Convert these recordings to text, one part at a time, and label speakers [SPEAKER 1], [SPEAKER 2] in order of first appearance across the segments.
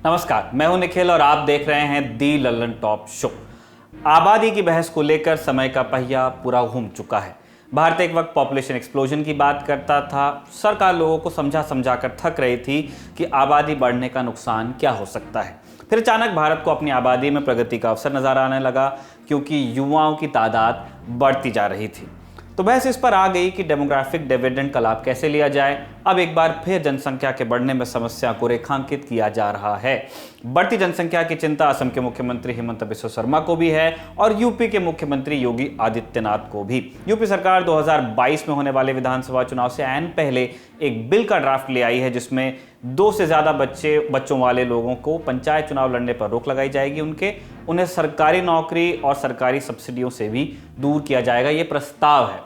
[SPEAKER 1] नमस्कार, मैं हूं निखिल और आप देख रहे हैं दी लल्लन टॉप शो। आबादी की बहस को लेकर समय का पहिया पूरा घूम चुका है। भारत एक वक्त पॉपुलेशन एक्सप्लोजन की बात करता था। सरकार लोगों को समझा समझा कर थक रही थी कि आबादी बढ़ने का नुकसान क्या हो सकता है। फिर अचानक भारत को अपनी आबादी में प्रगति का अवसर नजर आने लगा, क्योंकि युवाओं की तादाद बढ़ती जा रही थी। तो बहस इस पर आ गई कि डेमोग्राफिक डिविडेंड का लाभ कैसे लिया जाए। अब एक बार फिर जनसंख्या के बढ़ने में समस्या को रेखांकित किया जा रहा है। बढ़ती जनसंख्या की चिंता असम के मुख्यमंत्री हिमंत बिस्वा शर्मा को भी है और यूपी के मुख्यमंत्री योगी आदित्यनाथ को भी। यूपी सरकार 2022 में होने वाले विधानसभा चुनाव से ऐन पहले एक बिल का ड्राफ्ट ले आई है, जिसमें 2 से ज्यादा बच्चों वाले लोगों को पंचायत चुनाव लड़ने पर रोक लगाई जाएगी। उन्हें सरकारी नौकरी और सरकारी सब्सिडियों से भी दूर किया जाएगा, ये प्रस्ताव है।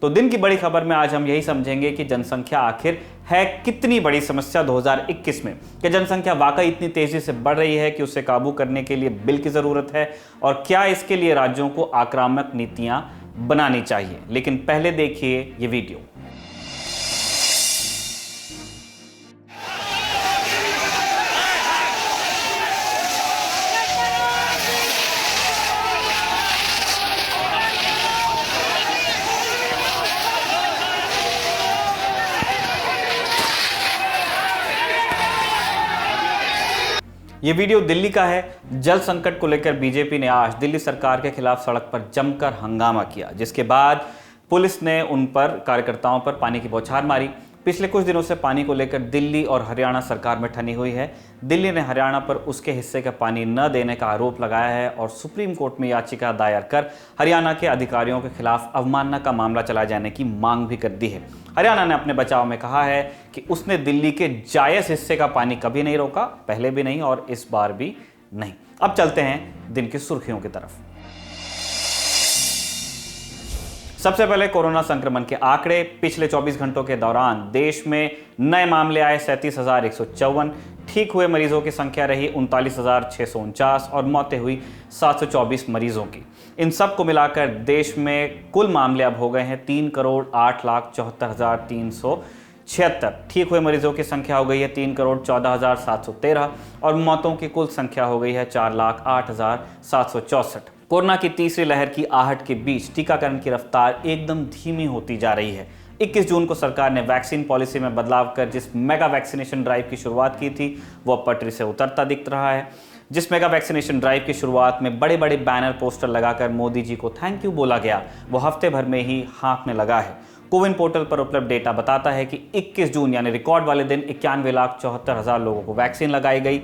[SPEAKER 1] तो दिन की बड़ी खबर में आज हम यही समझेंगे कि जनसंख्या आखिर है कितनी बड़ी समस्या 2021 में। कि जनसंख्या वाकई इतनी तेजी से बढ़ रही है कि उसे काबू करने के लिए बिल की जरूरत है, और क्या इसके लिए राज्यों को आक्रामक नीतियां बनानी चाहिए। लेकिन पहले देखिए ये वीडियो। ये वीडियो दिल्ली का है। जल संकट को लेकर बीजेपी ने आज दिल्ली सरकार के खिलाफ सड़क पर जमकर हंगामा किया, जिसके बाद पुलिस ने उन पर कार्यकर्ताओं पर पानी की बौछार मारी। पिछले कुछ दिनों से पानी को लेकर दिल्ली और हरियाणा सरकार में ठनी हुई है। दिल्ली ने हरियाणा पर उसके हिस्से का पानी न देने का आरोप लगाया है और सुप्रीम कोर्ट में याचिका दायर कर हरियाणा के अधिकारियों के खिलाफ अवमानना का मामला चलाए जाने की मांग भी कर दी है। हरियाणा ने अपने बचाव में कहा है कि उसने दिल्ली के जायज हिस्से का पानी कभी नहीं रोका, पहले भी नहीं और इस बार भी नहीं। अब चलते हैं दिन की सुर्खियों की तरफ। सबसे पहले कोरोना संक्रमण के आंकड़े। पिछले 24 घंटों के दौरान देश में नए मामले आए 37,154, ठीक हुए मरीजों की संख्या रही 39,649 और मौतें हुई 724 मरीजों की। इन सब को मिलाकर देश में कुल मामले अब हो गए हैं 3,08,74,376। ठीक हुए मरीजों की संख्या हो गई है 3,14,713 और मौतों की कुल संख्या हो गई है 4,08,764। कोरोना की तीसरी लहर की आहट के बीच टीकाकरण की रफ्तार एकदम धीमी होती जा रही है। 21 जून को सरकार ने वैक्सीन पॉलिसी में बदलाव कर जिस मेगा वैक्सीनेशन ड्राइव की शुरुआत की थी, वो पटरी से उतरता दिख रहा है। जिस मेगा वैक्सीनेशन ड्राइव की शुरुआत में बड़े बड़े बैनर पोस्टर लगाकर मोदी जी को थैंक यू बोला गया, वो हफ्ते भर में ही हाँकने लगा है। कोविन पोर्टल पर उपलब्ध डेटा बताता है कि 21 जून यानी रिकॉर्ड वाले दिन 91,74,000 लोगों को वैक्सीन लगाई गई।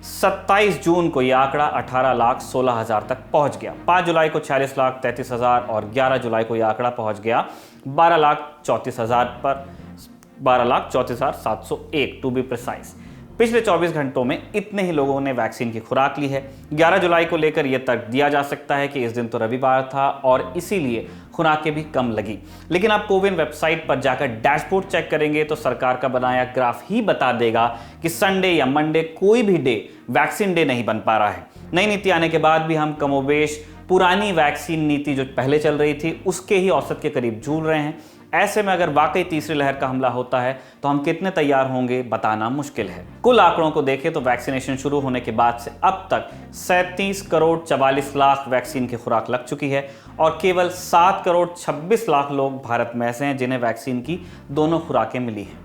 [SPEAKER 1] 27 जून को यह आंकड़ा 18,16,000 तक पहुंच गया। 5 जुलाई को 46,33,000 और 11 जुलाई को यह आंकड़ा पहुंच गया 12,34,000 पर, 12,34,701 टू बी प्रिसाइज। पिछले 24 घंटों में इतने ही लोगों ने वैक्सीन की खुराक ली है। 11 जुलाई को लेकर यह तर्क दिया जा सकता है कि इस दिन तो रविवार था और इसीलिए खुराकें भी कम लगी। लेकिन आप कोविन वेबसाइट पर जाकर डैशबोर्ड चेक करेंगे तो सरकार का बनाया ग्राफ ही बता देगा कि संडे या मंडे कोई भी डे वैक्सीन डे नहीं बन पा रहा है। नई नीति आने के बाद भी हम कमोबेश पुरानी वैक्सीन नीति जो पहले चल रही थी उसके ही औसत के करीब झूल रहे हैं। ऐसे में अगर वाकई तीसरी लहर का हमला होता है तो हम कितने तैयार होंगे बताना मुश्किल है। कुल आंकड़ों को देखें तो वैक्सीनेशन शुरू होने के बाद से अब तक 37,44,00,000 वैक्सीन की खुराक लग चुकी है और केवल 7,26,00,000 लोग भारत में ऐसे हैं जिन्हें वैक्सीन की दोनों खुराकें मिली हैं।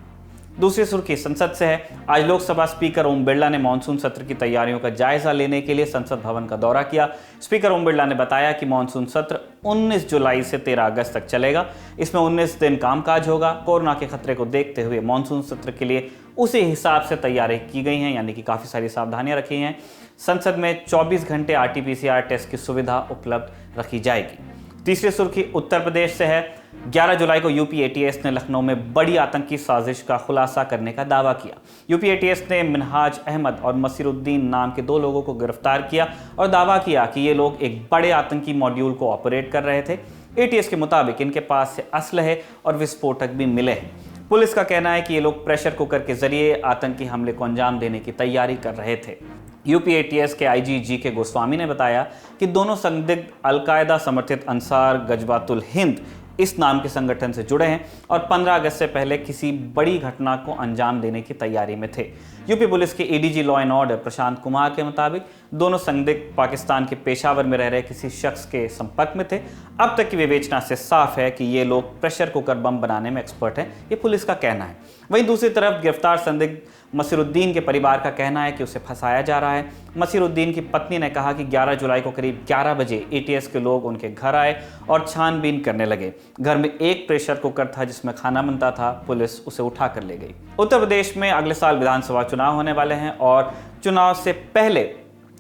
[SPEAKER 1] दूसरी सुर्खी संसद से है। आज लोकसभा स्पीकर ओम बिरला ने मानसून सत्र की तैयारियों का जायजा लेने के लिए संसद भवन का दौरा किया। स्पीकर ओम बिरला ने बताया कि मानसून सत्र 19 जुलाई से 13 अगस्त तक चलेगा। इसमें 19 दिन कामकाज होगा। कोरोना के खतरे को देखते हुए मानसून सत्र के लिए उसी हिसाब से तैयारी की गई हैं, यानी कि काफ़ी सारी सावधानियां रखी हैं। संसद में 24 घंटे RT-PCR टेस्ट की सुविधा उपलब्ध रखी जाएगी। तीसरी सुर्खी उत्तर प्रदेश से है। 11 जुलाई को यूपी ATS ने लखनऊ में बड़ी आतंकी साजिश का खुलासा करने का दावा किया। यूपी ATS ने मिनहाज अहमद और मसीरुद्दीन नाम के 2 लोगों को गिरफ्तार किया और दावा किया कि ये लोग एक बड़े आतंकी मॉड्यूल को ऑपरेट कर रहे थे। ATS के मुताबिक इनके पास से असलहे और विस्फोटक भी मिले हैं। पुलिस का कहना है कि ये लोग प्रेशर कुकर के जरिए आतंकी हमले को अंजाम देने की तैयारी कर रहे थे। यूपी ATS के IG GK गोस्वामी ने बताया कि दोनों संदिग्ध अलकायदा समर्थित अंसार गजवातुल हिंद इस नाम के संगठन से जुड़े हैं और 15 अगस्त से पहले किसी बड़ी घटना को अंजाम देने की तैयारी में थे। यूपी पुलिस के ADG law and order Prashant Kumar के मुताबिक दोनों संदिग्ध पाकिस्तान के पेशावर में रह रहे किसी शख्स के संपर्क में थे। अब तक की विवेचना से साफ है कि ये लोग प्रेशर कुकर बम बनाने में एक्सपर्ट हैं, ये पुलिस का कहना है। वहीं दूसरी तरफ गिरफ्तार संदिग्ध मसीरुद्दीन के परिवार का कहना है कि उसे फंसाया जा रहा है। मसीरुद्दीन की पत्नी ने कहा कि 11 जुलाई को करीब 11 बजे एटीएस के लोग उनके घर आए और छानबीन करने लगे। घर में एक प्रेशर कुकर था जिसमें खाना बनता था, पुलिस उसे उठा कर ले गई। उत्तर प्रदेश में अगले साल विधानसभा चुनाव होने वाले हैं और चुनाव से पहले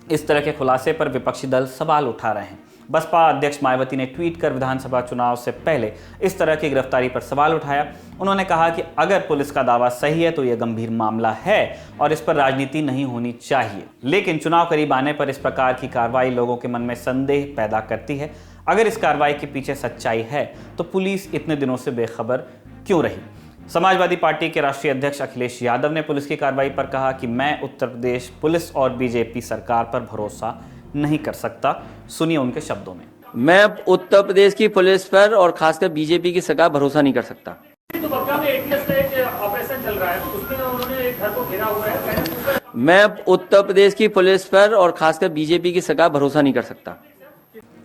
[SPEAKER 1] इस तरह के खुलासे पर विपक्षी दल सवाल उठा रहे हैं। बसपा अध्यक्ष मायावती ने ट्वीट कर विधानसभा चुनाव से पहले इस तरह की गिरफ्तारी पर सवाल उठाया। उन्होंने कहा कि अगर पुलिस का दावा सही है तो यह गंभीर मामला है और इस पर राजनीति नहीं होनी चाहिए, लेकिन चुनाव करीब आने पर इस प्रकार की कार्रवाई लोगों के मन में संदेह पैदा करती है। अगर इस कार्रवाई के पीछे सच्चाई है तो पुलिस इतने दिनों से बेखबर क्यों रही? समाजवादी पार्टी के राष्ट्रीय अध्यक्ष अखिलेश यादव ने पुलिस की कार्रवाई पर कहा कि मैं उत्तर प्रदेश पुलिस और बीजेपी सरकार पर भरोसा नहीं कर सकता। सुनिए उनके शब्दों में।
[SPEAKER 2] मैं उत्तर प्रदेश की पुलिस पर और खासकर बीजेपी की सरकार भरोसा नहीं कर सकता।
[SPEAKER 3] तो बगदा में एटीएस का एक ऑपरेशन चल रहा है, उसमें उन्होंने एक घर को घेरा हुआ है।
[SPEAKER 2] मैं उत्तर प्रदेश की पुलिस पर और खासकर बीजेपी की सरकार भरोसा नहीं कर सकता।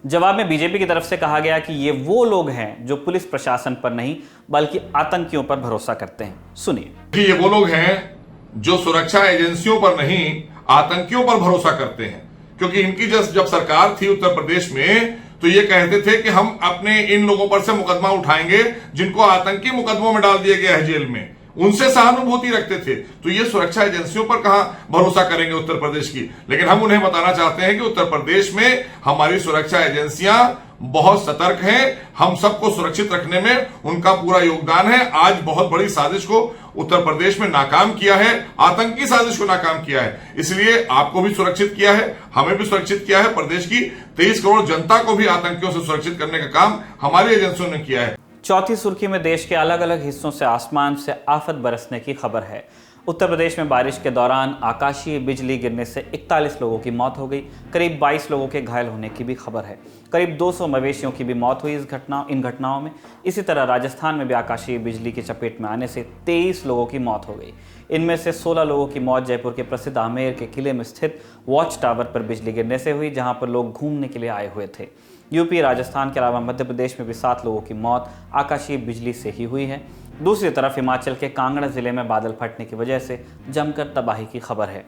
[SPEAKER 1] जवाब में बीजेपी की तरफ से कहा गया कि ये वो लोग हैं जो पुलिस प्रशासन पर नहीं बल्कि आतंकियों पर भरोसा करते हैं। सुनिए।
[SPEAKER 4] ये वो लोग हैं जो सुरक्षा एजेंसियों पर नहीं आतंकियों पर भरोसा करते हैं, क्योंकि इनकी जब सरकार थी उत्तर प्रदेश में तो ये कहते थे कि हम अपने इन लोगों पर से मुकदमा उठाएंगे जिनको आतंकी मुकदमों में डाल दिया गया है जेल में, उनसे सहानुभूति रखते थे। तो ये सुरक्षा एजेंसियों पर कहां भरोसा करेंगे उत्तर प्रदेश की। लेकिन हम उन्हें बताना चाहते हैं कि उत्तर प्रदेश में हमारी सुरक्षा एजेंसियां बहुत सतर्क हैं, हम सबको सुरक्षित रखने में उनका पूरा योगदान है। आज बहुत बड़ी साजिश को उत्तर प्रदेश में नाकाम किया है, आतंकी साजिश को नाकाम किया है। इसलिए आपको भी सुरक्षित किया है, हमें भी सुरक्षित किया है, प्रदेश की 23 करोड़ जनता को भी आतंकियों से सुरक्षित करने का काम हमारी एजेंसियों ने किया है।
[SPEAKER 1] चौथी सुर्खी में देश के अलग अलग हिस्सों से आसमान से आफत बरसने की खबर है। उत्तर प्रदेश में बारिश के दौरान आकाशीय बिजली गिरने से 41 लोगों की मौत हो गई। करीब 22 लोगों के घायल होने की भी खबर है। करीब 200 मवेशियों की भी मौत हुई इन घटनाओं में। इसी तरह राजस्थान में भी आकाशीय बिजली की चपेट में आने से 23 लोगों की मौत हो गई। इनमें से 16 लोगों की मौत जयपुर के प्रसिद्ध आमेर के किले में स्थित वॉच टावर पर बिजली गिरने से हुई, जहां पर लोग घूमने के लिए आए हुए थे। यूपी, राजस्थान के अलावा मध्य प्रदेश में भी 7 लोगों की मौत आकाशीय बिजली से ही हुई है। दूसरी तरफ हिमाचल के कांगड़ा जिले में बादल फटने की वजह से जमकर तबाही की खबर है।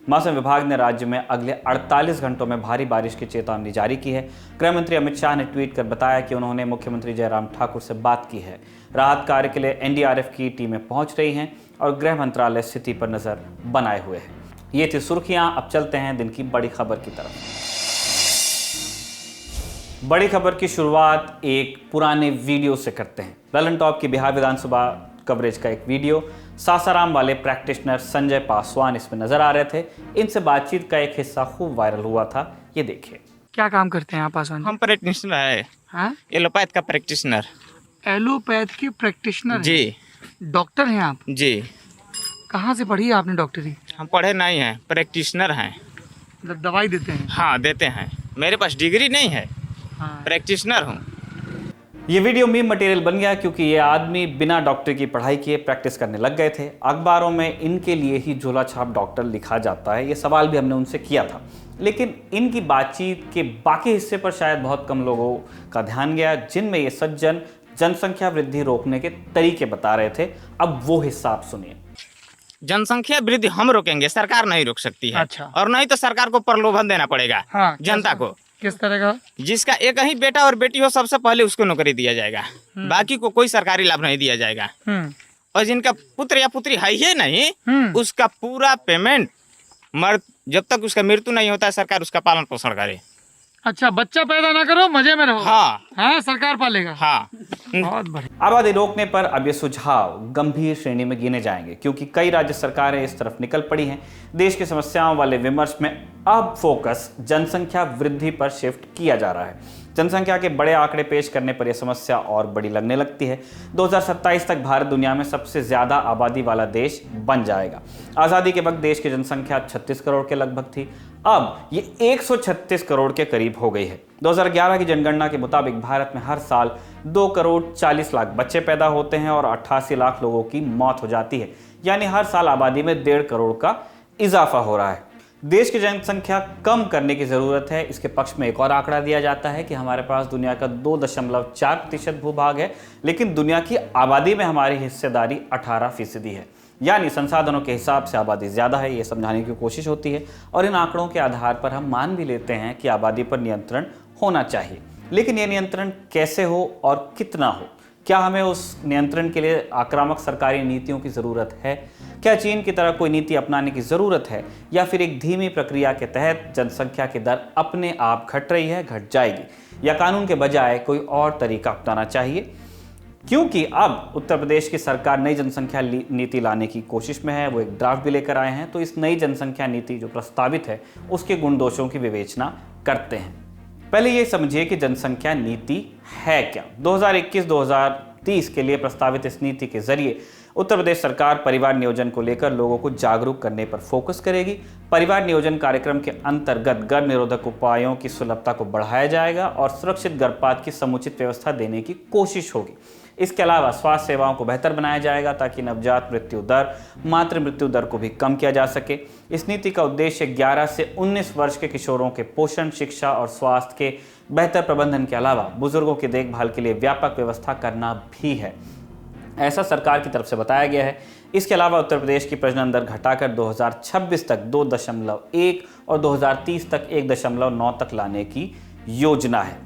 [SPEAKER 1] मौसम विभाग ने राज्य में अगले 48 घंटों में भारी बारिश की चेतावनी जारी की है। गृह मंत्री अमित शाह ने ट्वीट कर बताया कि उन्होंने मुख्यमंत्री जयराम ठाकुर से बात की है। राहत कार्य के लिए एनडीआरएफ की टीमें पहुंच रही हैं और गृह मंत्रालय स्थिति पर नजर बनाए हुए है। ये थी सुर्खियां। अब चलते हैं दिन की बड़ी खबर की तरफ। बड़ी खबर की शुरुआत एक पुराने वीडियो से करते हैं। ललन टॉप की बिहार विधानसभा कवरेज का एक वीडियो। सासाराम वाले प्रैक्टिशनर संजय पासवान इसमें नजर आ रहे थे। इनसे बातचीत का एक हिस्सा खूब वायरल हुआ था, ये देखिए।
[SPEAKER 5] क्या काम करते हैं आप पासवान?
[SPEAKER 6] हम प्रैक्टिशनर है।
[SPEAKER 5] हाँ?
[SPEAKER 6] एलोपैथ का प्रैक्टिशनर।
[SPEAKER 5] एलोपैथ की प्रैक्टिशनर
[SPEAKER 6] जी।
[SPEAKER 5] डॉक्टर हैं आप?
[SPEAKER 6] जी।
[SPEAKER 5] कहाँ से पढ़ी आपने डॉक्टरी?
[SPEAKER 6] हम पढ़े नहीं हैं, प्रैक्टिशनर हैं।
[SPEAKER 5] मतलब दवाई देते हैं?
[SPEAKER 6] हाँ देते हैं, मेरे पास डिग्री नहीं है।
[SPEAKER 5] हाँ।
[SPEAKER 6] प्रैक्टिशनर हूँ।
[SPEAKER 1] ये वीडियो मीम मटेरियल बन गया क्योंकि ये आदमी बिना डॉक्टर की पढ़ाई किए प्रैक्टिस करने लग गए थे। अखबारों में इनके लिए ही झोला छाप डॉक्टर लिखा जाता है। ये सवाल भी हमने उनसे किया था, लेकिन इनकी बातचीत के बाकी हिस्से पर शायद बहुत कम लोगों का ध्यान गया, जिनमें ये सज्जन जनसंख्या वृद्धि रोकने के तरीके बता रहे थे। अब वो हिस्सा आप सुनिए।
[SPEAKER 6] जनसंख्या वृद्धि हम रोकेंगे, सरकार नहीं रोक सकती है।
[SPEAKER 5] अच्छा।
[SPEAKER 6] और नहीं तो सरकार को प्रलोभन देना पड़ेगा।
[SPEAKER 5] हाँ,
[SPEAKER 6] जनता को।
[SPEAKER 5] किस तरह का?
[SPEAKER 6] जिसका एक ही बेटा और बेटी हो सबसे पहले उसको नौकरी दिया जाएगा, बाकी को कोई सरकारी लाभ नहीं दिया जाएगा। और जिनका पुत्र या पुत्री है ही नहीं, उसका पूरा पेमेंट जब तक उसका मृत्यु नहीं होता है सरकार उसका पालन पोषण करे।
[SPEAKER 5] अच्छा, बच्चा पैदा ना करो, मजे में रहो।
[SPEAKER 6] हाँ।
[SPEAKER 5] हाँ, सरकार पालेगा।
[SPEAKER 6] हाँ।
[SPEAKER 5] बहुत बढ़िया।
[SPEAKER 1] आबादी रोकने पर अब ये सुझाव गंभीर श्रेणी में गिने जाएंगे, क्योंकि कई राज्य सरकारें इस तरफ निकल पड़ी हैं। देश की समस्याओं वाले विमर्श में अब फोकस जनसंख्या वृद्धि पर शिफ्ट किया जा रहा है। जनसंख्या के बड़े आंकड़े पेश करने पर यह समस्या और बड़ी लगने लगती है। 2027 तक भारत दुनिया में सबसे ज्यादा आबादी वाला देश बन जाएगा। आजादी के वक्त देश की जनसंख्या 36 करोड़ के लगभग थी, अब ये 136 करोड़ के करीब हो गई है। 2011 की जनगणना के मुताबिक भारत में हर साल 2 करोड़ 40 लाख बच्चे पैदा होते हैं और 88 लाख लोगों की मौत हो जाती है, यानी हर साल आबादी में 1.5 करोड़ का इजाफा हो रहा है। देश की जनसंख्या कम करने की जरूरत है। इसके पक्ष में एक और आंकड़ा दिया जाता है कि हमारे पास दुनिया का 2.4% भूभाग है, लेकिन दुनिया की आबादी में हमारी हिस्सेदारी 18% है, यानी संसाधनों के हिसाब से आबादी ज्यादा है। ये समझाने की कोशिश होती है और इन आंकड़ों के आधार पर हम मान भी लेते हैं कि आबादी पर नियंत्रण होना चाहिए, लेकिन यह नियंत्रण कैसे हो और कितना हो? क्या हमें उस नियंत्रण के लिए आक्रामक सरकारी नीतियों की जरूरत है? क्या चीन की तरह कोई नीति अपनाने की जरूरत है, या फिर एक धीमी प्रक्रिया के तहत जनसंख्या की दर अपने आप घट रही है, घट जाएगी, या कानून के बजाय कोई और तरीका अपनाना चाहिए? क्योंकि अब उत्तर प्रदेश की सरकार नई जनसंख्या नीति लाने की कोशिश में है, वो एक ड्राफ्ट भी लेकर आए हैं, तो इस नई जनसंख्या नीति जो प्रस्तावित है उसके गुण दोषों की विवेचना करते हैं। पहले ये समझिए कि जनसंख्या नीति है क्या। 2021-2030 के लिए प्रस्तावित इस नीति के जरिए उत्तर प्रदेश सरकार परिवार नियोजन को लेकर लोगों को जागरूक करने पर फोकस करेगी। परिवार नियोजन कार्यक्रम के अंतर्गत गर्भ निरोधक उपायों की सुलभता को बढ़ाया जाएगा और सुरक्षित गर्भपात की समुचित व्यवस्था देने की कोशिश होगी। इसके अलावा स्वास्थ्य सेवाओं को बेहतर बनाया जाएगा ताकि नवजात मृत्यु दर, मातृ मृत्यु दर को भी कम किया जा सके। इस नीति का उद्देश्य 11 से 19 वर्ष के किशोरों के पोषण, शिक्षा और स्वास्थ्य के बेहतर प्रबंधन के अलावा बुजुर्गों की देखभाल के लिए व्यापक व्यवस्था करना भी है, ऐसा सरकार की तरफ से बताया गया है। इसके अलावा उत्तर प्रदेश की प्रजनन दर घटाकर 2026 तक 2.1 और 2030 तक 1.9 तक लाने की योजना है।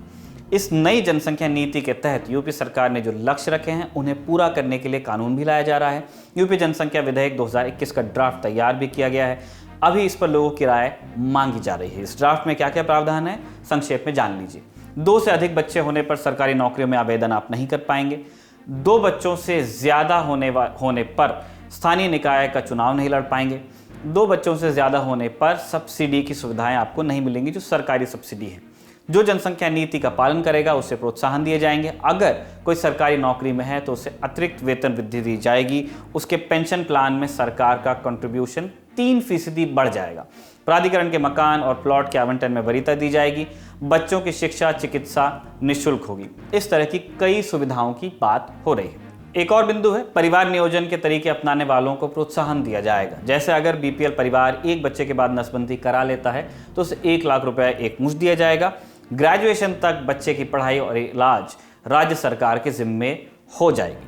[SPEAKER 1] इस नई जनसंख्या नीति के तहत यूपी सरकार ने जो लक्ष्य रखे हैं उन्हें पूरा करने के लिए कानून भी लाया जा रहा है। यूपी जनसंख्या विधेयक 2021 का ड्राफ्ट तैयार भी किया गया है। अभी इस पर लोगों की राय मांगी जा रही है। इस ड्राफ्ट में क्या क्या प्रावधान है, संक्षेप में जान लीजिए। 2 से अधिक बच्चे होने पर सरकारी नौकरियों में आवेदन आप नहीं कर पाएंगे। 2 बच्चों से ज्यादा होने पर स्थानीय निकाय का चुनाव नहीं लड़ पाएंगे। 2 बच्चों से ज्यादा होने पर सब्सिडी की सुविधाएं आपको नहीं मिलेंगी, जो सरकारी सब्सिडी है। जो जनसंख्या नीति का पालन करेगा उसे प्रोत्साहन दिए जाएंगे। अगर कोई सरकारी नौकरी में है तो उसे अतिरिक्त वेतन वृद्धि दी जाएगी। उसके पेंशन प्लान में सरकार का कंट्रीब्यूशन 3% बढ़ जाएगा। प्राधिकरण के मकान और प्लॉट के आवंटन में वरीयता दी जाएगी। बच्चों की शिक्षा, चिकित्सा निःशुल्क होगी। इस तरह की कई सुविधाओं की बात हो रही है। एक और बिंदु है, परिवार नियोजन के तरीके अपनाने वालों को प्रोत्साहन दिया जाएगा। जैसे अगर बीपीएल परिवार एक बच्चे के बाद नसबंदी करा लेता है तो उसे 1 लाख रुपए एकमुश्त दिया जाएगा। ग्रेजुएशन तक बच्चे की पढ़ाई और इलाज राज्य सरकार के जिम्मे हो जाएगी।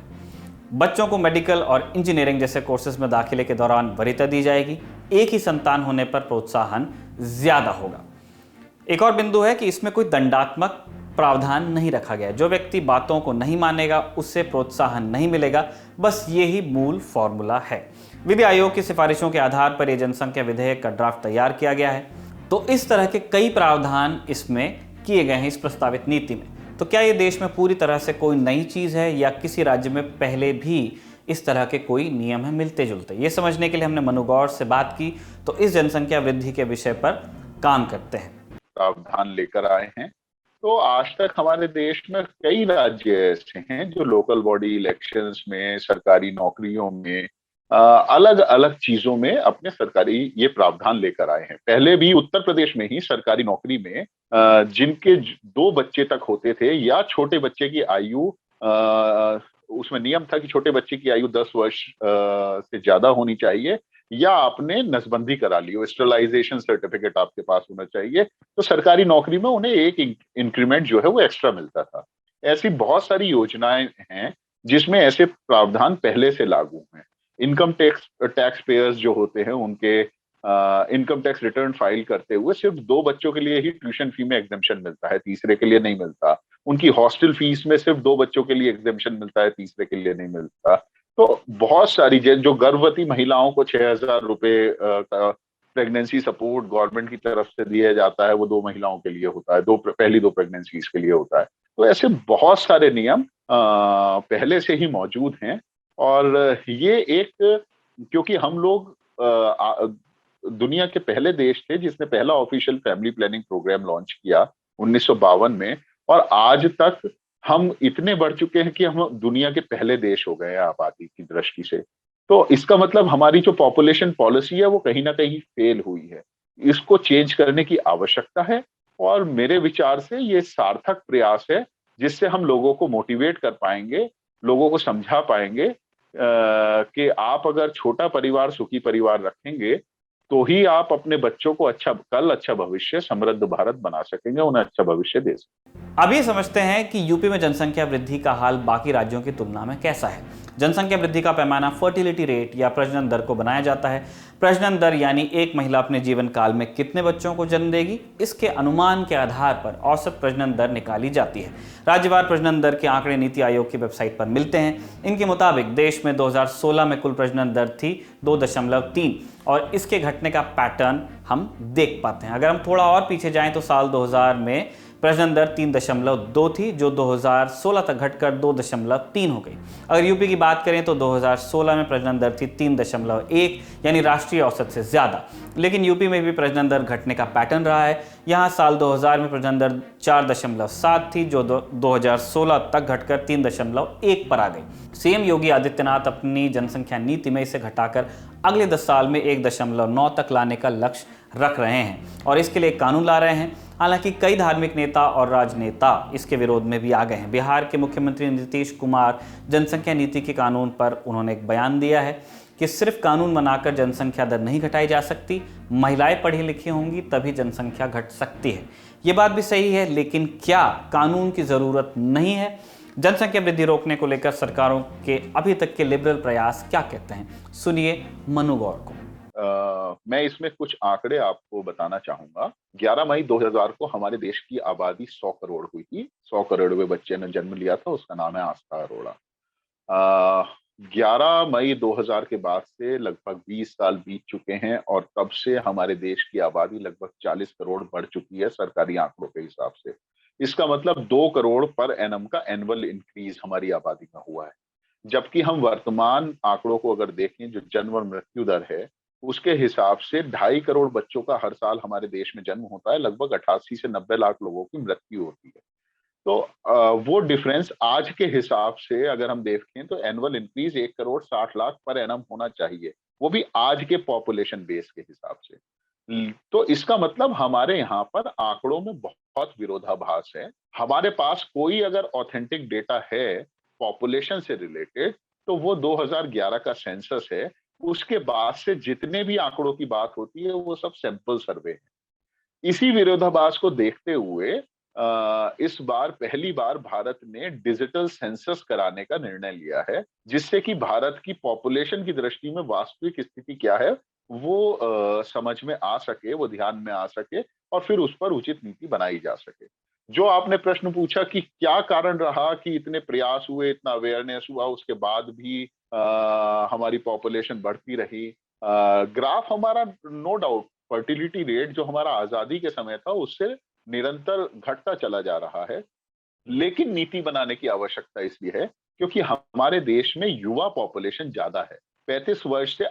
[SPEAKER 1] बच्चों को मेडिकल और इंजीनियरिंग जैसे कोर्सेज में दाखिले के दौरान वरीयता दी जाएगी। एक ही संतान होने पर प्रोत्साहन ज्यादा होगा। एक और बिंदु है कि इसमें कोई दंडात्मक प्रावधान नहीं रखा गया। जो व्यक्ति बातों को नहीं मानेगा उससे प्रोत्साहन नहीं मिलेगा। बस यही मूल फॉर्मूला है। विधि आयोग की सिफारिशों के आधार पर यह जनसंख्या विधेयक का ड्राफ्ट तैयार किया गया है। तो इस तरह के कई प्रावधान इसमें किए गए हैं इस प्रस्तावित नीति में। तो क्या ये देश में पूरी तरह से कोई नई चीज है या किसी राज्य में पहले भी इस तरह के कोई नियम है मिलते जुलते? ये समझने के लिए हमने मनु गौर से बात की, तो इस जनसंख्या वृद्धि के विषय पर काम करते हैं।
[SPEAKER 7] प्रावधान लेकर आए हैं। तो आज तक हमारे देश में कई राज्य ऐसे हैं जो लोकल बॉडी इलेक्शंस में, सरकारी नौकरियों में, अलग अलग चीजों में अपने सरकारी ये प्रावधान लेकर आए हैं। पहले भी उत्तर प्रदेश में ही सरकारी नौकरी में जिनके 2 बच्चे तक होते थे या छोटे बच्चे की आयु, उसमें नियम था कि छोटे बच्चे की आयु 10 वर्ष से ज्यादा होनी चाहिए या आपने नसबंदी करा ली हो, स्टरलाइजेशन सर्टिफिकेट आपके पास होना चाहिए, तो सरकारी नौकरी में उन्हें एक इंक्रीमेंट जो है वो एक्स्ट्रा मिलता था। ऐसी बहुत सारी योजनाएं हैं जिसमें ऐसे प्रावधान पहले से लागू हैं। इनकम टैक्स पेयर्स जो होते हैं उनके इनकम टैक्स रिटर्न फाइल करते हुए सिर्फ 2 बच्चों के लिए ही ट्यूशन फी में एग्जेम्पशन मिलता है, तीसरे के लिए नहीं मिलता। उनकी हॉस्टल फीस में सिर्फ 2 बच्चों के लिए एग्जेम्पशन मिलता है, तीसरे के लिए नहीं मिलता। तो बहुत सारी जो गर्भवती महिलाओं को 6,000 रुपए का प्रेगनेंसी सपोर्ट गवर्नमेंट की तरफ से दिया जाता है, वो 2 महिलाओं के लिए होता है, पहली 2 प्रेगनेंसीज के लिए होता है। तो ऐसे बहुत सारे नियम पहले से ही मौजूद हैं। और ये एक, क्योंकि हम लोग दुनिया के पहले देश थे जिसने पहला official family planning programme launch किया 1952 में, और आज तक हम इतने बढ़ चुके हैं कि हम दुनिया के पहले देश हो गए हैं आबादी की दृष्टि से। तो इसका मतलब हमारी जो पॉपुलेशन पॉलिसी है वो कहीं ना कहीं फेल हुई है। इसको चेंज करने की आवश्यकता है और मेरे विचार से ये सार्थक प्रयास है, जिससे हम लोगों को मोटिवेट कर पाएंगे, लोगों को समझा पाएंगे कि आप अगर छोटा परिवार, सुखी परिवार रखेंगे, तो ही आप अपने बच्चों को अच्छा भविष्य, समृद्ध भारत बना सकेंगे, उन्हें अच्छा भविष्य दे सकेंगे।
[SPEAKER 1] अब ये समझते हैं कि यूपी में जनसंख्या वृद्धि का हाल बाकी राज्यों की तुलना में कैसा है। जनसंख्या वृद्धि का पैमाना फर्टिलिटी रेट या प्रजनन दर को बनाया जाता है। प्रजनन दर यानी एक महिला अपने जीवन काल में कितने बच्चों को जन्म देगी, इसके अनुमान के आधार पर औसत प्रजनन दर निकाली जाती है। राज्यवार प्रजनन दर के आंकड़े नीति आयोग की वेबसाइट पर मिलते हैं। इनके मुताबिक देश में 2016 में कुल प्रजनन दर थी 2.3 और इसके घटने का पैटर्न हम देख पाते हैं। अगर हम थोड़ा और पीछे जाएं तो साल 2000 में प्रजनन दर 3.2 थी, जो 2016 तक घटकर 2.3 हो गई। अगर यूपी की बात करें तो 2016 में प्रजनन दर थी 3.1, यानी राष्ट्रीय औसत से ज्यादा। लेकिन यूपी में भी प्रजनन दर घटने का पैटर्न रहा है। यहाँ साल 2000 में प्रजनन दर 4.7 थी, जो 2016 तक घटकर 3.1 पर आ गई। सीएम योगी आदित्यनाथ अपनी जनसंख्या नीति में इसे घटाकर अगले 10 साल में 1.9 तक लाने का लक्ष्य रख रहे हैं और इसके लिए कानून ला रहे हैं। हालांकि कई धार्मिक नेता और राजनेता इसके विरोध में भी आ गए हैं। बिहार के मुख्यमंत्री नीतीश कुमार जनसंख्या नीति के कानून पर उन्होंने एक बयान दिया है कि सिर्फ कानून बनाकर जनसंख्या दर नहीं घटाई जा सकती, महिलाएं पढ़ी लिखी होंगी तभी जनसंख्या घट सकती है। ये बात भी सही है, लेकिन क्या कानून की जरूरत नहीं है? जनसंख्या वृद्धि रोकने को लेकर सरकारों के अभी तक के लिबरल प्रयास क्या कहते हैं, सुनिए मनु गौर को।
[SPEAKER 7] मैं इसमें कुछ आंकड़े आपको बताना चाहूंगा। 11 मई 2000 को हमारे देश की आबादी 100 करोड़ हुई थी। 100 करोड़वें बच्चे ने जन्म लिया था, उसका नाम है आस्था अरोड़ा। 11 मई 2000 के बाद से लगभग 20 साल बीत चुके हैं और तब से हमारे देश की आबादी लगभग 40 करोड़ बढ़ चुकी है सरकारी आंकड़ों के हिसाब से। इसका मतलब 2 करोड़ पर एनम का एनुअल इंक्रीज हमारी आबादी में हुआ है। जबकि हम वर्तमान आंकड़ों को अगर देखें, जो जन्म और मृत्यु दर है, उसके हिसाब से 2.5 करोड़ बच्चों का हर साल हमारे देश में जन्म होता है। लगभग 88 से 90 लाख लोगों की मृत्यु होती है। तो वो डिफरेंस आज के हिसाब से अगर हम देखें तो annual increase 1 crore 60 lakh per annum होना चाहिए, वो भी आज के पॉपुलेशन बेस के हिसाब से। तो इसका मतलब हमारे यहाँ पर आंकड़ों में बहुत विरोधाभास है। हमारे पास कोई अगर ऑथेंटिक डेटा है पॉपुलेशन से रिलेटेड, तो वो 2011 का सेंसस है। उसके बाद से जितने भी आंकड़ों की बात होती है वो सब सैंपल सर्वे है। इसी विरोधाभास को देखते हुए इस बार पहली बार भारत ने डिजिटल सेंसस कराने का निर्णय लिया है, जिससे कि भारत की पॉपुलेशन की दृष्टि में वास्तविक स्थिति क्या है वो समझ में आ सके, वो ध्यान में आ सके और फिर उस पर उचित नीति बनाई जा सके। जो आपने प्रश्न पूछा कि क्या कारण रहा कि इतने प्रयास हुए, इतना अवेयरनेस हुआ, उसके बाद भी हमारी पॉपुलेशन बढ़ती रही। ग्राफ हमारा नो डाउट फर्टिलिटी रेट जो हमारा आजादी के समय था उससे निरंतर घटता चला जा रहा है, लेकिन नीति बनाने की आवश्यकता इसलिए है क्योंकि हमारे देश में युवा पॉपुलेशन ज्यादा है। 35 वर्ष से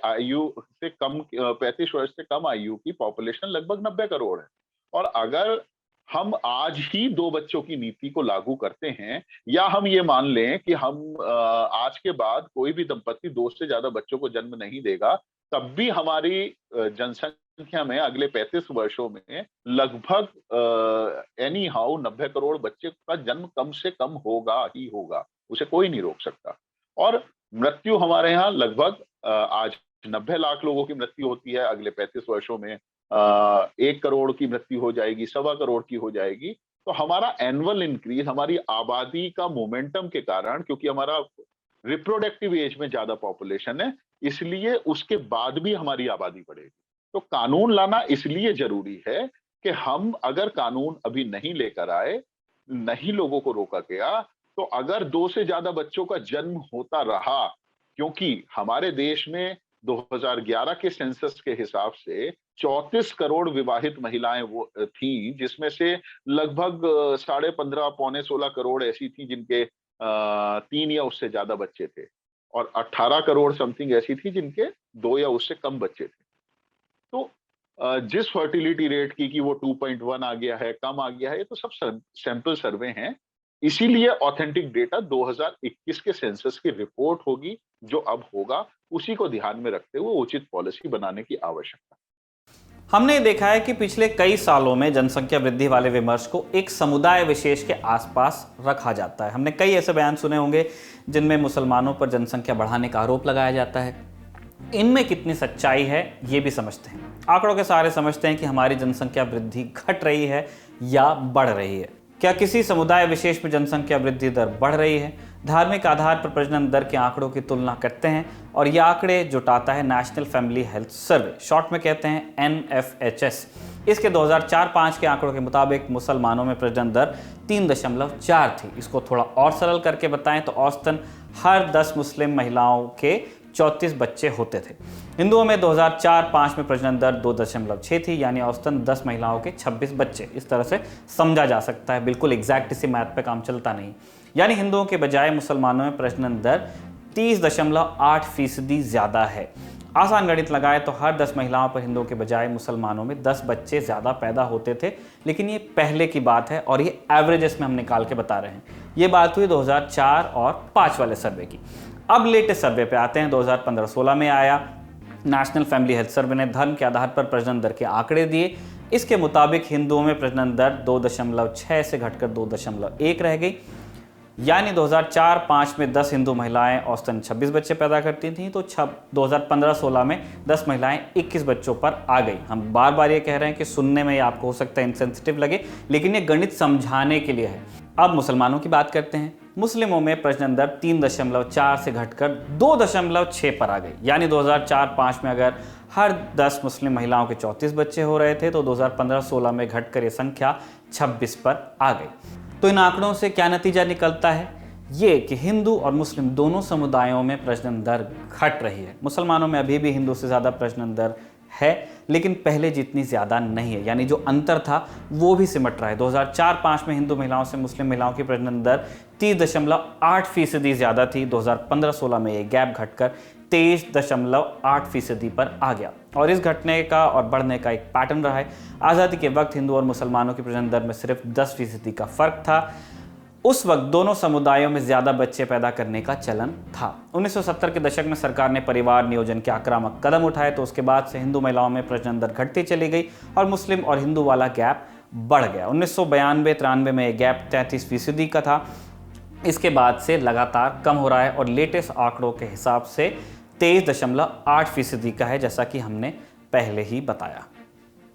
[SPEAKER 7] कम आयु की पॉपुलेशन लगभग 90 करोड़ है। और अगर हम आज ही 2 बच्चों की नीति को लागू करते हैं, या हम ये मान लें कि हम आज के बाद कोई भी दंपत्ति 2 से ज्यादा बच्चों को जन्म नहीं देगा, तब भी हमारी जनसंख्या में अगले 35 वर्षों में लगभग एनी हाउ 90 करोड़ बच्चे का जन्म कम से कम होगा ही होगा, उसे कोई नहीं रोक सकता। और मृत्यु हमारे यहाँ लगभग आज 90 लाख लोगों की मृत्यु होती है, अगले 35 वर्षों में 1 करोड़ की मृत्यु हो जाएगी, 1.25 करोड़ की हो जाएगी। तो हमारा एनुअल इंक्रीज हमारी आबादी का मोमेंटम के कारण, क्योंकि हमारा रिप्रोडक्टिव एज में ज्यादा पॉपुलेशन है, इसलिए उसके बाद भी हमारी आबादी बढ़ेगी। तो कानून लाना इसलिए जरूरी है कि हम अगर कानून अभी नहीं लेकर आए, नहीं लोगों को रोका गया, तो अगर 2 से ज्यादा बच्चों का जन्म होता रहा, क्योंकि हमारे देश में 2011 के सेंसस के हिसाब से 34 करोड़ विवाहित महिलाएं वो थी, जिसमें से लगभग 15.5 पौने 16 करोड़ ऐसी थी जिनके 3 या उससे ज्यादा बच्चे थे, और 18 करोड़ समथिंग ऐसी थी जिनके 2 या उससे कम बच्चे थे। तो जिस फर्टिलिटी रेट की कि वो 2.1 आ गया है, कम आ गया है, ये तो सब सैंपल सर्वे हैं। इसीलिए ऑथेंटिक डेटा 2021 के सेंसस की रिपोर्ट होगी, जो अब होगा, उसी को ध्यान में रखते हुए उचित पॉलिसी बनाने की आवश्यकता।
[SPEAKER 1] हमने देखा है कि पिछले कई सालों में जनसंख्या वृद्धि वाले विमर्श को एक समुदाय विशेष के आसपास रखा जाता है। हमने कई ऐसे बयान सुने होंगे जिनमें मुसलमानों पर जनसंख्या बढ़ाने का आरोप लगाया जाता है। इनमें कितनी सच्चाई है ये भी समझते हैं। आंकड़ों के सहारे समझते हैं कि हमारी जनसंख्या वृद्धि घट रही है या बढ़ रही है। क्या किसी समुदाय विशेष में जनसंख्या वृद्धि दर बढ़ रही है? धार्मिक आधार पर प्रजनन दर के आंकड़ों की तुलना करते हैं और ये आंकड़े जुटाता है national family health survey, short में कहते हैं NFHS। इसके 2004-05 के आंकड़ों के मुताबिक मुसलमानों में प्रजनन दर 3.4 थी। इसको थोड़ा और सरल करके बताएं तो औसतन हर 10 मुस्लिम महिलाओं के 34 बच्चे होते थे। हिंदुओं में 2004-05 में प्रजनन दर 2.6 थी, यानी औसतन 10 महिलाओं के 26 बच्चे। इस तरह से समझा जा सकता है, बिल्कुल एग्जैक्ट इसी मैथ पे काम चलता नहीं। यानी हिंदुओं के बजाय मुसलमानों में प्रजनन दर 30.8% ज़्यादा है। आसान गणित लगाए तो हर 10 महिलाओं पर हिंदुओं के बजाय मुसलमानों में 10 बच्चे ज़्यादा पैदा होते थे। लेकिन ये पहले की बात है और ये एवरेजेस में हम निकाल के बता रहे हैं। ये बात हुई 2004 और 5 वाले सर्वे की। अब लेटेस्ट सर्वे पे आते हैं। 2015-16 में आया नेशनल फैमिली हेल्थ सर्वे ने धर्म के आधार पर प्रजनन दर के आंकड़े दिए। इसके मुताबिक हिंदुओं में प्रजनन दर 2.6 से घटकर 2.1 रह गई। यानी 2004-05 में 10 हिंदू महिलाएं औसतन 26 बच्चे पैदा करती थीं, तो 2015-16 में 10 महिलाएं 21 बच्चों पर आ गई। हम बार बार ये कह रहे हैं कि सुनने में ये आपको हो सकता है इनसेंसिटिव लगे, लेकिन ये गणित समझाने के लिए है। अब मुसलमानों की बात करते हैं। मुस्लिमों में प्रजनन दर 3.4 से घटकर 2.6 पर आ गई। यानी 2004-05 में अगर हर 10 मुस्लिम महिलाओं के 34 बच्चे हो रहे थे, तो 2015-16 में घटकर ये संख्या 26 पर आ गई। तो इन आंकड़ों से क्या नतीजा निकलता है? ये कि हिंदू और मुस्लिम दोनों समुदायों में प्रजनन दर घट रही है। मुसलमानों में अभी भी हिंदू से ज़्यादा प्रजनन दर है, लेकिन पहले जितनी ज़्यादा नहीं है। यानी जो अंतर था वो भी सिमट रहा है। 2004-05 में हिंदू महिलाओं से मुस्लिम महिलाओं की प्रजनन दर 30.8% ज़्यादा थी। 2015-16 में ये गैप घटकर 23.8% पर आ गया। और इस घटने का और बढ़ने का एक पैटर्न रहा है। आज़ादी के वक्त हिंदू और मुसलमानों की प्रजनन दर में सिर्फ 10% का फ़र्क था। उस वक्त दोनों समुदायों में ज़्यादा बच्चे पैदा करने का चलन था। 1970 के दशक में सरकार ने परिवार नियोजन के आक्रामक कदम उठाए, तो उसके बाद से हिंदू महिलाओं में प्रजनन दर घटती चली गई और मुस्लिम और हिंदू वाला गैप बढ़ गया। 1992-93 में ये गैप 33% का था। इसके बाद से लगातार कम हो रहा है और लेटेस्ट आंकड़ों के हिसाब से 23.8% का है, जैसा कि हमने पहले ही बताया।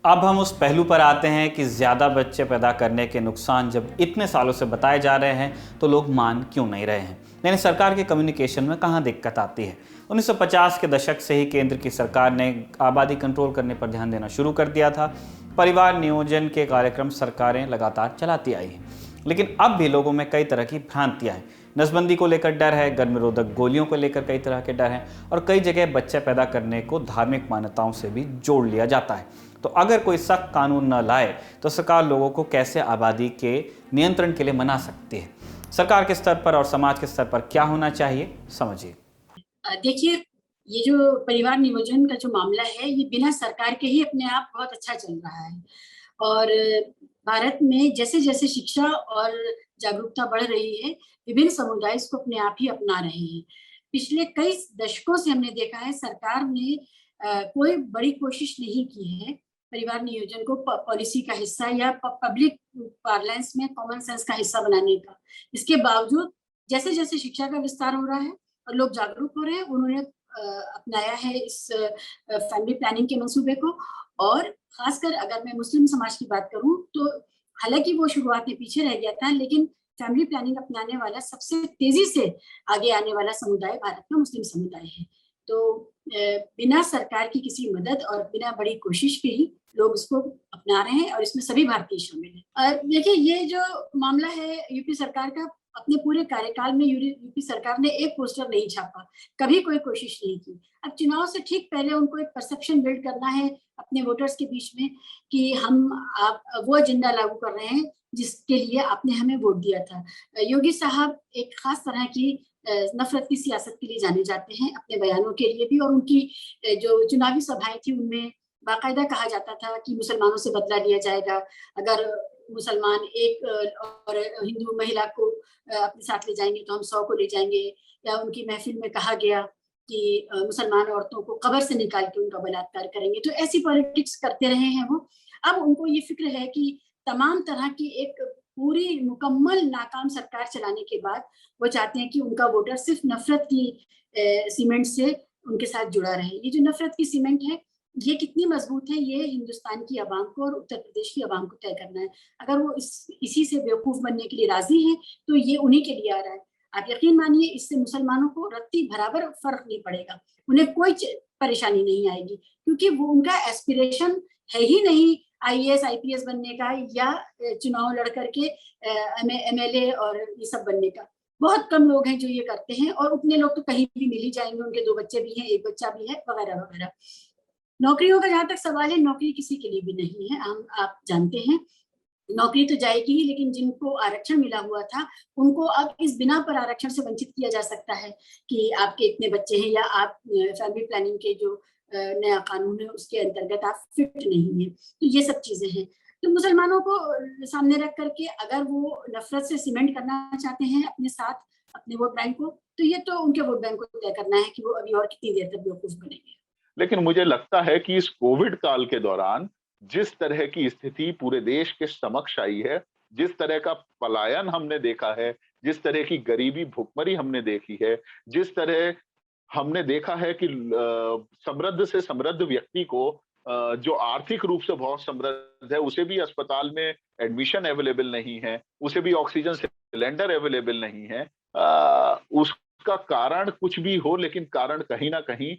[SPEAKER 1] अब हम उस पहलू पर आते हैं कि ज़्यादा बच्चे पैदा करने के नुकसान जब इतने सालों से बताए जा रहे हैं तो लोग मान क्यों नहीं रहे हैं। यानी सरकार के कम्युनिकेशन में कहाँ दिक्कत आती है। 1950 के दशक से ही केंद्र की सरकार ने आबादी कंट्रोल करने पर ध्यान देना शुरू कर दिया था। परिवार नियोजन के कार्यक्रम सरकारें लगातार चलाती आई हैं, लेकिन अब भी लोगों में कई तरह की भ्रांतियाँ हैं। नसबंदी को लेकर डर है, गर्भनिरोधक गोलियों को लेकर कई तरह के डर हैं और कई जगह बच्चे पैदा करने को धार्मिक मान्यताओं से भी जोड़ लिया जाता है। तो अगर कोई सख्त कानून न लाए तो सरकार लोगों को कैसे आबादी के नियंत्रण के लिए मना सकती है? सरकार के स्तर पर और समाज के स्तर पर क्या होना चाहिए, समझिए।
[SPEAKER 8] देखिए, ये जो परिवार नियोजन का जो मामला है, ये बिना सरकार के ही अपने आप बहुत अच्छा चल रहा है। और भारत में जैसे जैसे शिक्षा और जागरूकता बढ़ रही है, विभिन्न समुदाय इसको अपने आप ही अपना रहे हैं। पिछले कई दशकों से हमने देखा है सरकार ने कोई बड़ी कोशिश नहीं की है परिवार नियोजन को पॉलिसी का हिस्सा या पब्लिक पार्लेंस में कॉमन सेंस का हिस्सा बनाने का। इसके बावजूद जैसे जैसे शिक्षा का विस्तार हो रहा है और लोग जागरूक हो रहे हैं, उन्होंने अपनाया है इस फैमिली प्लानिंग के मंसूबे को। और खासकर अगर मैं मुस्लिम समाज की बात करूं तो हालांकि वो शुरुआत में पीछे रह गया था, लेकिन फैमिली प्लानिंग अपनाने वाला सबसे तेजी से आगे आने वाला समुदाय भारत में मुस्लिम समुदाय है। तो बिना सरकार की किसी मदद और बिना बड़ी कोशिश के ही लोग इसको अपना रहे हैं और इसमें सभी भारतीय शामिल हैं। और देखिए, ये जो मामला है यूपी सरकार का, अपने पूरे कार्यकाल में यूपी सरकार ने एक पोस्टर नहीं छापा, कभी कोई कोशिश नहीं की। अब चुनाव से ठीक पहले उनको एक परसेप्शन बिल्ड करना है अपने वोटर्स के बीच में कि आप वो एजेंडा लागू कर रहे हैं जिसके लिए आपने हमें वोट दिया था। योगी साहब एक खास तरह की नफरत की सियासत के लिए जाने जाते हैं, अपने बयानों के लिए भी। और उनकी जो चुनावी सभाएं थी उनमें बाकायदा कहा जाता था कि मुसलमानों से बदला लिया जाएगा, अगर मुसलमान एक और हिंदू महिला को अपने साथ ले जाएंगे तो हम 100 को ले जाएंगे। या उनकी महफिल में कहा गया कि मुसलमान औरतों को कब्र से निकाल के उनका बलात्कार करेंगे। तो ऐसी पॉलिटिक्स करते रहे हैं वो। अब उनको ये फिक्र है कि तमाम तरह की एक पूरी मुकम्मल नाकाम सरकार चलाने के बाद वो चाहते हैं कि उनका वोटर सिर्फ नफरत की सीमेंट से उनके साथ जुड़ा रहे। ये जो नफरत की सीमेंट है ये कितनी मजबूत है, ये हिंदुस्तान की आवाम को और उत्तर प्रदेश की आवाम को तय करना है। अगर वो इसी से बेवकूफ बनने के लिए राजी हैं तो ये उन्हीं के लिए आ रहा है। आप यकीन मानिए इससे मुसलमानों को रत्ती बराबर फर्क नहीं पड़ेगा, उन्हें कोई परेशानी नहीं आएगी, क्योंकि वो उनका एस्पिरेशन है ही नहीं IAS IPS बनने का या चुनाव लड़ करके MLA और ये सब बनने का। बहुत कम लोग हैं जो ये करते हैं, और उतने लोग तो कहीं भी मिल ही जाएंगे, उनके 2 बच्चे भी हैं, 1 बच्चा भी है, वगैरह वगैरह। नौकरियों का जहां तक सवाल है, नौकरी किसी के लिए भी नहीं है। आप जानते हैं नौकरी तो जाएगी ही, लेकिन जिनको आरक्षण मिला हुआ था उनको अब इस बिना पर आरक्षण से वंचित किया जा सकता है कि आपके इतने बच्चे हैं या आप फैमिली प्लानिंग के जो नया कानून है उसके अंतर्गत आप फिट नहीं है। तो ये सब चीजें हैं। तो मुसलमानों को सामने रख करके अगर वो नफरत से सीमेंट करना चाहते हैं अपने साथ अपने वोट बैंक को, तो ये तो उनके वोट बैंक को तय करना है कि वो अभी और कितनी देर तक बेवकूफ बनेंगे।
[SPEAKER 7] लेकिन मुझे लगता है कि इस कोविड काल के दौरान जिस तरह की स्थिति पूरे देश के समक्ष आई है, जिस तरह का पलायन हमने देखा है, जिस तरह की गरीबी भुखमरी हमने देखी है, जिस तरह हमने देखा है कि समृद्ध से समृद्ध व्यक्ति को जो आर्थिक रूप से बहुत समृद्ध है उसे भी अस्पताल में एडमिशन अवेलेबल नहीं है, उसे भी ऑक्सीजन सिलेंडर अवेलेबल नहीं है। उसका कारण कुछ भी हो, लेकिन कारण कहीं ना कहीं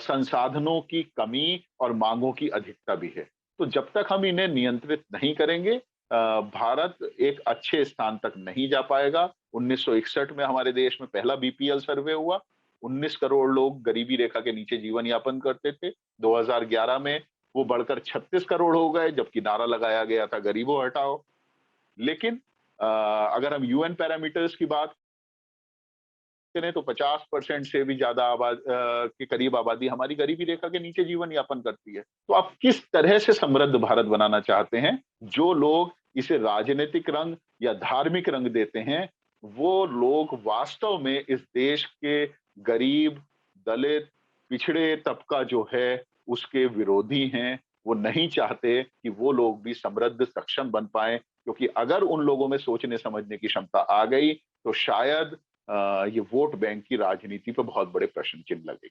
[SPEAKER 7] संसाधनों की कमी और मांगों की अधिकता भी है। तो जब तक हम इन्हें नियंत्रित नहीं करेंगे भारत एक अच्छे स्थान तक नहीं जा पाएगा। 1961 में हमारे देश में पहला BPL सर्वे हुआ, 19 करोड़ लोग गरीबी रेखा के नीचे जीवन यापन करते थे। 2011 में वो बढ़कर 36 करोड़ हो गए, जबकि नारा लगाया गया था गरीबों हटाओ। लेकिन अगर हम UN पैरामीटर्स की बात करें तो 50% से भी ज्यादा के करीब आबादी हमारी गरीबी रेखा के नीचे जीवन यापन करती है। तो आप किस तरह से समृद्ध भारत बनाना चाहते हैं? जो लोग इसे राजनीतिक रंग या धार्मिक रंग देते हैं, वो लोग वास्तव में इस देश के गरीब, दलित, पिछड़े तबका जो है उसके विरोधी हैं। वो नहीं चाहते कि वो लोग भी समृद्ध सक्षम बन पाए, क्योंकि अगर उन लोगों में सोचने समझने की क्षमता आ गई तो शायद ये वोट बैंक की राजनीति पर बहुत बड़े प्रश्न चिन्ह लगेगी।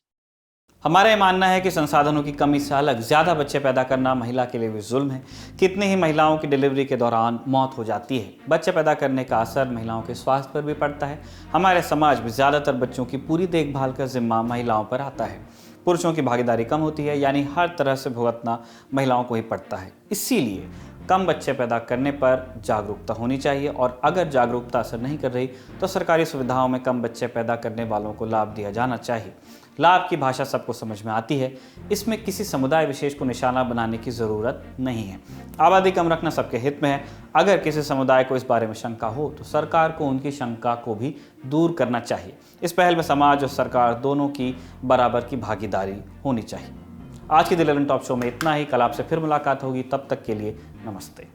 [SPEAKER 1] हमारा ये मानना है कि संसाधनों की कमी से अलग ज़्यादा बच्चे पैदा करना महिला के लिए भी जुल्म है। कितनी ही महिलाओं की डिलीवरी के दौरान मौत हो जाती है। बच्चे पैदा करने का असर महिलाओं के स्वास्थ्य पर भी पड़ता है। हमारे समाज में ज़्यादातर बच्चों की पूरी देखभाल का जिम्मा महिलाओं पर आता है। पुरुषों की भागीदारी कम होती है, यानी हर तरह से भुगतना महिलाओं को ही पड़ता है। इसीलिए कम बच्चे पैदा करने पर जागरूकता होनी चाहिए, और अगर जागरूकता असर नहीं कर रही तो सरकारी सुविधाओं में कम बच्चे पैदा करने वालों को लाभ दिया जाना चाहिए। लाभ की भाषा सबको समझ में आती है, इसमें किसी समुदाय विशेष को निशाना बनाने की ज़रूरत नहीं है। आबादी कम रखना सबके हित में है। अगर किसी समुदाय को इस बारे में शंका हो तो सरकार को उनकी शंका को भी दूर करना चाहिए। इस पहल में समाज और सरकार दोनों की बराबर की भागीदारी होनी चाहिए। आज की द 11 टॉप शो में इतना ही। कल आपसे फिर मुलाकात होगी, तब तक के लिए नमस्ते।